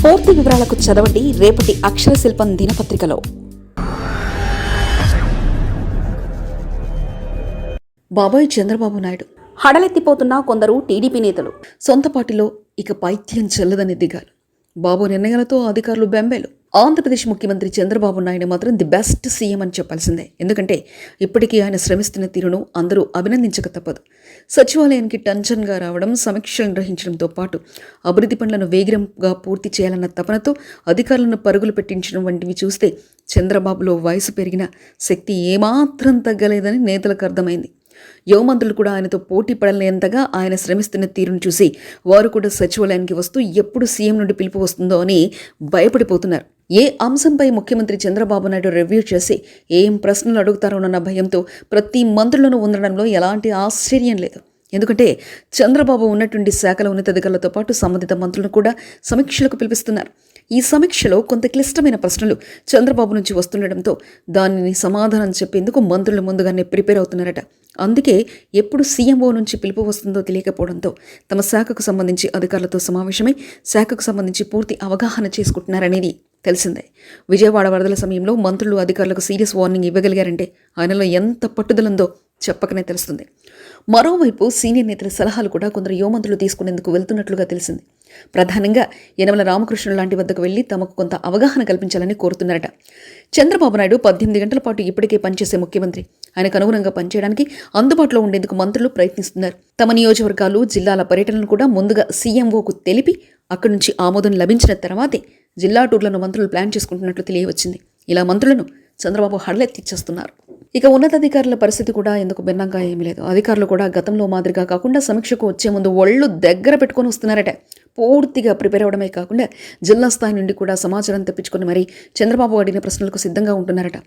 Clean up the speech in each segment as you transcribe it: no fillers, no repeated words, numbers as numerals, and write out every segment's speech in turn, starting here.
పూర్తి వివరాలకు చదవండి రేపటి అక్షర శిల్పం దినపత్రికలో. బాబోయ్ చంద్రబాబు నాయుడు హడలెత్తిపోతున్న కొందరు టీడీపీ నేతలు. సొంత పార్టీలో ఇక పైత్యం చెల్లదని దిగాలు. బాబు నిర్ణయాలతో అధికారులు బెంబేలు. ఆంధ్రప్రదేశ్ ముఖ్యమంత్రి చంద్రబాబు నాయుడు మాత్రం ది బెస్ట్ సీఎం అని చెప్పాల్సిందే. ఎందుకంటే ఇప్పటికీ ఆయన శ్రమిస్తున్న తీరును అందరూ అభినందించక తప్పదు. సచివాలయానికి టెన్షన్గా రావడం, సమీక్షలు నిర్వహించడంతో పాటు అభివృద్ధి పనులను వేగంగా పూర్తి చేయాలన్న తపనతో అధికారులను పరుగులు పెట్టించడం వంటివి చూస్తే చంద్రబాబులో వయసు పెరిగిన శక్తి ఏమాత్రం తగ్గలేదని నేతలకు అర్థమైంది. యువమంత్రులు కూడా ఆయనతో పోటీ పడలేంతగా ఆయన శ్రమిస్తున్న తీరును చూసి వారు కూడా సచివాలయానికి వస్తూ ఎప్పుడు సీఎం నుండి పిలుపు వస్తుందో అని భయపడిపోతున్నారు. ఏ అంశంపై ముఖ్యమంత్రి చంద్రబాబు నాయుడు రివ్యూ చేసి ఏం ప్రశ్నలు అడుగుతారోనన్న భయంతో ప్రతి మంత్రులను ఉండడంలో ఎలాంటి ఆశ్చర్యం లేదు. ఎందుకంటే చంద్రబాబు ఉన్నటువంటి శాఖల ఉన్నతాధికారులతో పాటు సంబంధిత మంత్రులను కూడా సమీక్షలకు పిలిపిస్తున్నారు. ఈ సమీక్షలో కొంత క్లిష్టమైన ప్రశ్నలు చంద్రబాబు నుంచి వస్తుండటంతో దానిని సమాధానం చెప్పేందుకు మంత్రులు ముందుగానే ప్రిపేర్ అవుతున్నారట. అందుకే ఎప్పుడు సీఎంఓ నుంచి పిలుపు వస్తుందో తెలియకపోవడంతో తమ శాఖకు సంబంధించి అధికారులతో సమావేశమై శాఖకు సంబంధించి పూర్తి అవగాహన చేసుకుంటున్నారనేది తెలిసిందే. విజయవాడ వరదల సమయంలో మంత్రులు అధికారులకు సీరియస్ వార్నింగ్ ఇవ్వగలిగారంటే ఆయనలో ఎంత పట్టుదలందో చెప్పకనే తెలుస్తుంది. మరోవైపు సీనియర్ నేతల సలహాలు కూడా కొందరు యువమంత్రులు తీసుకునేందుకు వెళ్తున్నట్లుగా తెలిసింది. ప్రధానంగా యనమల రామకృష్ణుడు లాంటి వద్దకు వెళ్లి తమకు కొంత అవగాహన కల్పించాలని కోరుతున్నారట. చంద్రబాబు నాయుడు 18 గంటల పాటు ఇప్పటికే పనిచేసే ముఖ్యమంత్రి. ఆయనకు అనుగుణంగా పనిచేయడానికి అందుబాటులో ఉండేందుకు మంత్రులు ప్రయత్నిస్తున్నారు. తమ నియోజకవర్గాలు, జిల్లాల పర్యటనను కూడా ముందుగా సీఎంఓకు తెలిపి అక్కడి నుంచి ఆమోదం లభించిన తర్వాతే జిల్లా టూర్లను మంత్రులు ప్లాన్ చేసుకుంటున్నట్లు తెలియవచ్చింది. ఇలా మంత్రులను చంద్రబాబు హడలెత్తిచ్చేస్తున్నారు. ఇక ఉన్నతాధికారుల పరిస్థితి కూడా ఎందుకు భిన్నంగా ఏమీ లేదు. అధికారులు కూడా గతంలో మాదిరిగా కాకుండా సమీక్షకు వచ్చే ముందు ఒళ్ళు దగ్గర పెట్టుకొని వస్తున్నారట. పూర్తిగా ప్రిపేర్ అవ్వడమే కాకుండా జిల్లా స్థాయి నుండి కూడా సమాచారం తెప్పించుకొని మరీ చంద్రబాబు అడిగిన ప్రశ్నలకు సిద్ధంగా ఉంటున్నారట.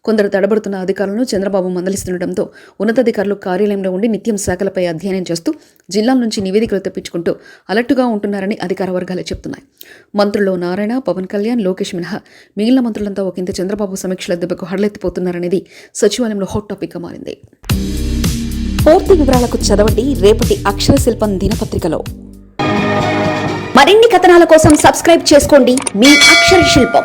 కొందరు తడబడుతున్న అధికారులను చంద్రబాబు మందలిస్తుండటంతో ఉన్నతాధికారులు కార్యాలయంలో ఉండి నిత్యం శాఖలపై అధ్యయనం చేస్తూ జిల్లాల నుంచి నివేదికలు తెప్పించుకుంటూ అలర్టుగా ఉంటున్నారని అధికార వర్గాలే చెప్తున్నాయి. మంత్రుల్లో నారాయణ, పవన్ కళ్యాణ్, లోకేష్ మినహా మిగిలిన మంత్రులంతా ఒకంత చంద్రబాబు సమీక్షల దెబ్బకు హడలెత్తిపోతున్నారనేది సచివాలయంలో హాట్ టాపిక్గా మారింది. పూర్తి వివరాలకు చదవండి రేపటి అక్షర శిల్పం దినపత్రికలో. మరిన్ని కథనాల కోసం సబ్స్క్రైబ్ చేసుకోండి మీ అక్షర శిల్పం.